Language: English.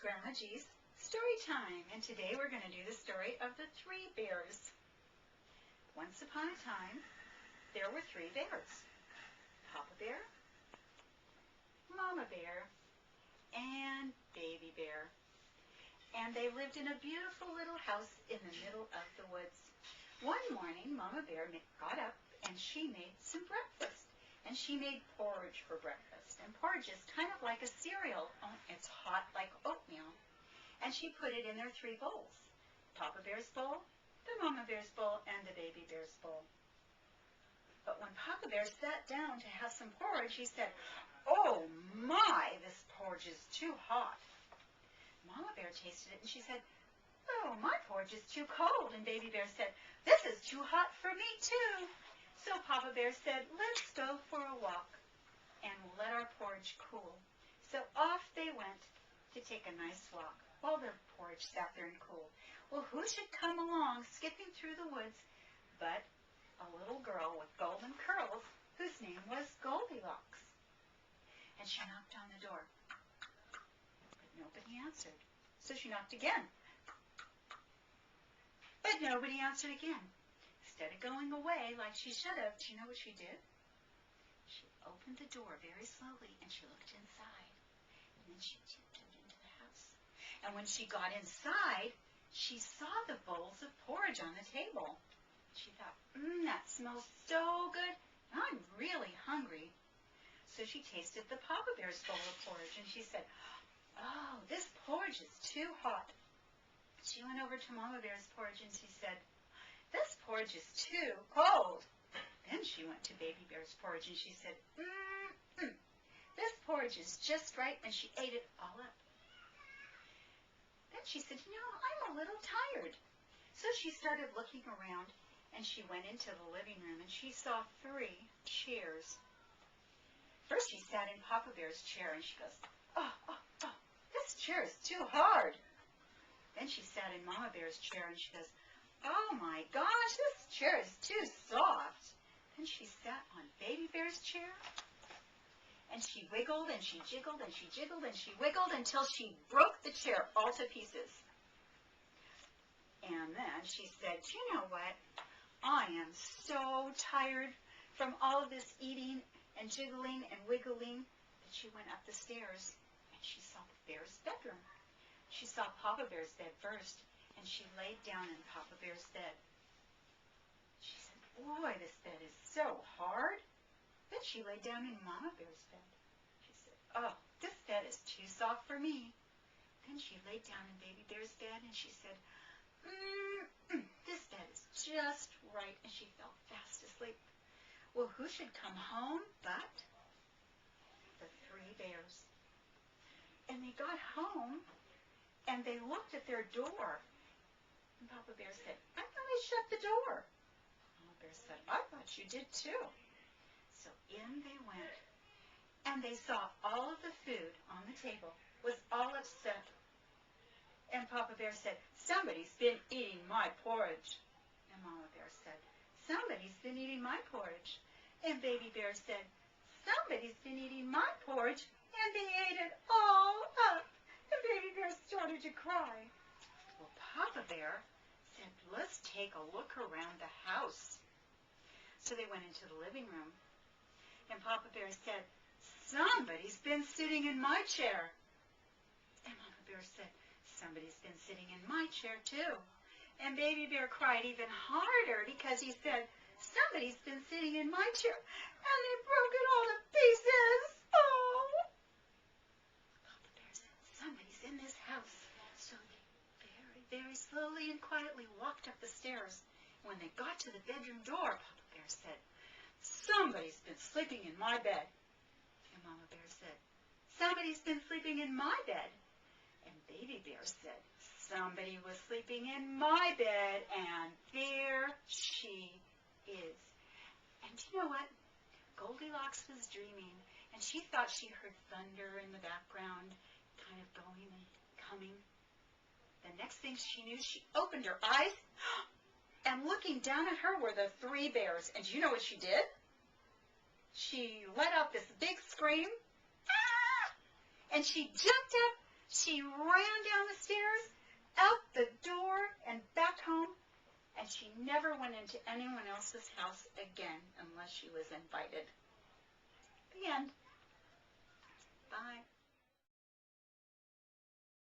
Grandma G's story time, and today we're going to do the story of the three bears. Once upon a time, there were three bears. Papa Bear, Mama Bear, and Baby Bear. And they lived in a beautiful little house in the middle of the woods. One morning, Mama Bear got up and she made some breakfast. And she made porridge for breakfast. And porridge is kind of like a cereal. It's hot like oatmeal. And she put it in their three bowls. Papa Bear's bowl, the Mama Bear's bowl, and the Baby Bear's bowl. But when Papa Bear sat down to have some porridge, he said, "Oh my, this porridge is too hot." Mama Bear tasted it and she said, "Oh, my porridge is too cold." And Baby Bear said, "This is too hot for me too." So Papa Bear said, "Let's go for a walk and we'll let our porridge cool." So off they went to take a nice walk while their porridge sat there and cooled. Well, who should come along skipping through the woods but a little girl with golden curls whose name was Goldilocks. And she knocked on the door, but nobody answered. So she knocked again, but nobody answered again. Instead of going away like she should have, do you know what she did? She opened the door very slowly and she looked inside. And then she tiptoed into the house. And when she got inside, she saw the bowls of porridge on the table. She thought, that smells so good. I'm really hungry. So she tasted the Papa Bear's bowl of porridge and she said, "Oh, this porridge is too hot." She went over to Mama Bear's porridge and she said, "This porridge is too cold." Then she went to Baby Bear's porridge and she said, "This porridge is just right," and she ate it all up. Then she said, "I'm a little tired." So she started looking around and she went into the living room and she saw three chairs. First she sat in Papa Bear's chair and she goes, oh, this chair is too hard." Then she sat in Mama Bear's chair and she goes, "Oh my gosh, this chair is too soft." Then she sat on Baby Bear's chair and she wiggled and she jiggled and she jiggled and she wiggled until she broke the chair all to pieces. And then she said, "You know what? I am so tired from all of this eating and jiggling and wiggling." That she went up the stairs and she saw the bear's bedroom. She saw Papa Bear's bed first. And she laid down in Papa Bear's bed. She said, "Boy, this bed is so hard." Then she laid down in Mama Bear's bed. She said, "Oh, this bed is too soft for me." Then she laid down in Baby Bear's bed and she said, "This bed is just right." And she fell fast asleep. Well, who should come home but the three bears? And they got home and they looked at their door. And Papa Bear said, "I thought I shut the door." Mama Bear said, "I thought you did too." So in they went, and they saw all of the food on the table was all upset. And Papa Bear said, "Somebody's been eating my porridge." And Mama Bear said, "Somebody's been eating my porridge." And Baby Bear said, "Somebody's been eating my porridge," and they ate it all up. And Baby Bear started to cry. Well, Papa Bear said, "Let's take a look around the house." So they went into the living room. And Papa Bear said, "Somebody's been sitting in my chair." And Mama Bear said, "Somebody's been sitting in my chair too." And Baby Bear cried even harder because he said, "Somebody's been sitting in my chair." And they broke it all to pieces. Oh! Papa Bear said, "Somebody's in this house." So they very slowly and quietly walked up the stairs. When they got to the bedroom door, Papa Bear said, "Somebody's been sleeping in my bed." And Mama Bear said, "Somebody's been sleeping in my bed." And Baby Bear said, "Somebody was sleeping in my bed, and there she is." And you know what? Goldilocks was dreaming, and she thought she heard thunder in the background, kind of going and coming. The next thing she knew, she opened her eyes, and looking down at her were the three bears. And do you know what she did? She let out this big scream, "Ah!" and she jumped up, She ran down the stairs, out the door, and back home, and she never went into anyone else's house again unless she was invited.